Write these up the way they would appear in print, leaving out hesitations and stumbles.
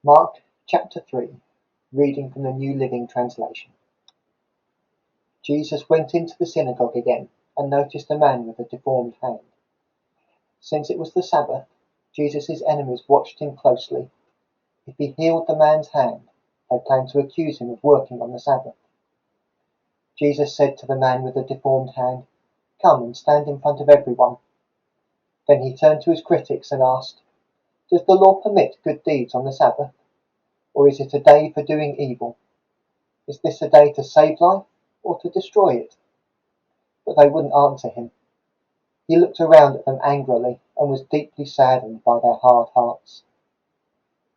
Mark chapter 3, reading from the New Living Translation. Jesus went into the synagogue again and noticed a man with a deformed hand. Since it was the Sabbath, Jesus' enemies watched him closely. If he healed the man's hand, they planned to accuse him of working on the Sabbath. Jesus said to the man with the deformed hand, "Come and stand in front of everyone." Then he turned to his critics and asked, "Does the law permit good deeds on the Sabbath? Or is it a day for doing evil? Is this a day to save life or to destroy it?" But they wouldn't answer him. He looked around at them angrily and was deeply saddened by their hard hearts.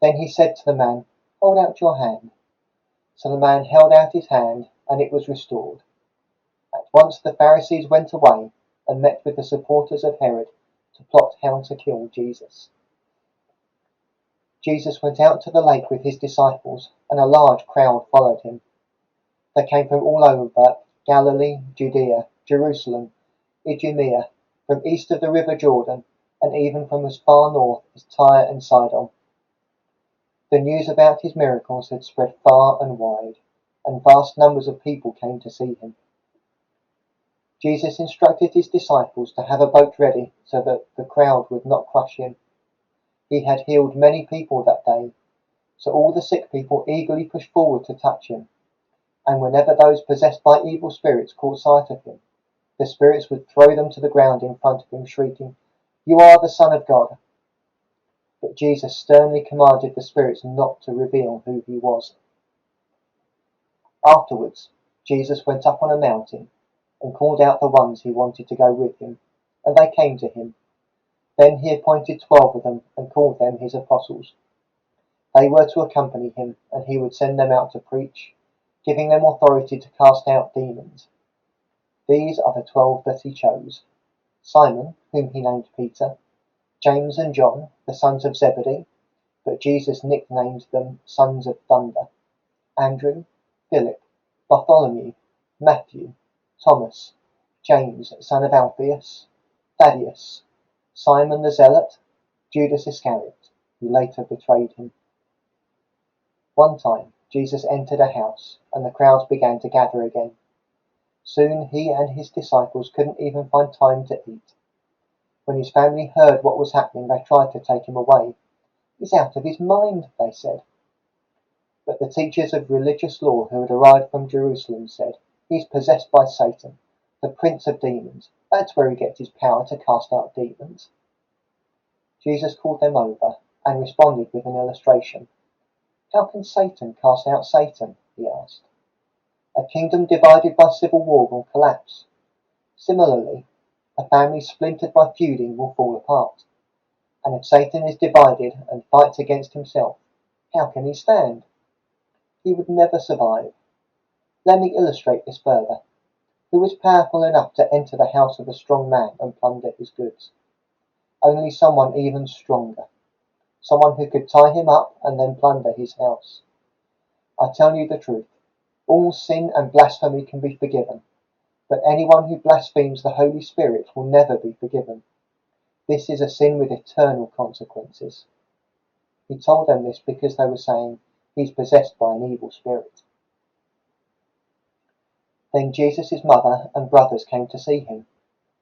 Then he said to the man, "Hold out your hand." So the man held out his hand, and it was restored. At once the Pharisees went away and met with the supporters of Herod to plot how to kill Jesus. Jesus went out to the lake with his disciples, and a large crowd followed him. They came from all over Galilee, Judea, Jerusalem, Idumea, from east of the river Jordan, and even from as far north as Tyre and Sidon. The news about his miracles had spread far and wide, and vast numbers of people came to see him. Jesus instructed his disciples to have a boat ready so that the crowd would not crush him. He had healed many people that day, so all the sick people eagerly pushed forward to touch him. And whenever those possessed by evil spirits caught sight of him, the spirits would throw them to the ground in front of him, shrieking, "You are the Son of God." But Jesus sternly commanded the spirits not to reveal who he was. Afterwards, Jesus went up on a mountain and called out the ones who wanted to go with him, and they came to him. Then he appointed 12 of them and called them his apostles. They were to accompany him, and he would send them out to preach, giving them authority to cast out demons. These are the 12 that he chose: Simon, whom he named Peter, James and John, the sons of Zebedee, but Jesus nicknamed them sons of thunder, Andrew, Philip, Bartholomew, Matthew, Thomas, James, son of Alphaeus, Thaddeus, Simon the Zealot, Judas Iscariot, who later betrayed him. One time Jesus entered a house, and the crowds began to gather again. Soon he and his disciples couldn't even find time to eat. When his family heard what was happening, they tried to take him away. "He's out of his mind," they said. But the teachers of religious law who had arrived from Jerusalem said, "He's possessed by Satan, the prince of demons. That's where he gets his power to cast out demons." Jesus called them over and responded with an illustration. "How can Satan cast out Satan?" he asked. "A kingdom divided by civil war will collapse. Similarly, a family splintered by feuding will fall apart. And if Satan is divided and fights against himself, how can he stand? He would never survive. Let me illustrate this further. Who is powerful enough to enter the house of a strong man and plunder his goods? Only someone even stronger. Someone who could tie him up and then plunder his house. I tell you the truth. All sin and blasphemy can be forgiven, but anyone who blasphemes the Holy Spirit will never be forgiven. This is a sin with eternal consequences." He told them this because they were saying, "He's possessed by an evil spirit." Then Jesus' mother and brothers came to see him.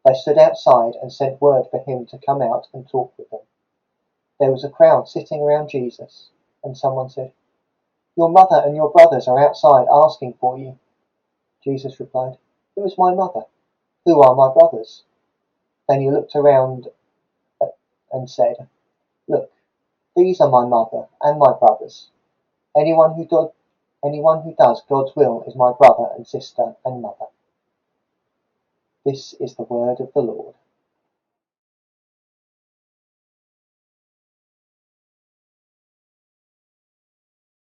They stood outside and sent word for him to come out and talk with them. There was a crowd sitting around Jesus, and someone said, "Your mother and your brothers are outside asking for you." Jesus replied, "Who is my mother? Who are my brothers?" Then he looked around and said, "Look, these are my mother and my brothers. Anyone who does God's will is my brother and sister and mother." This is the word of the Lord.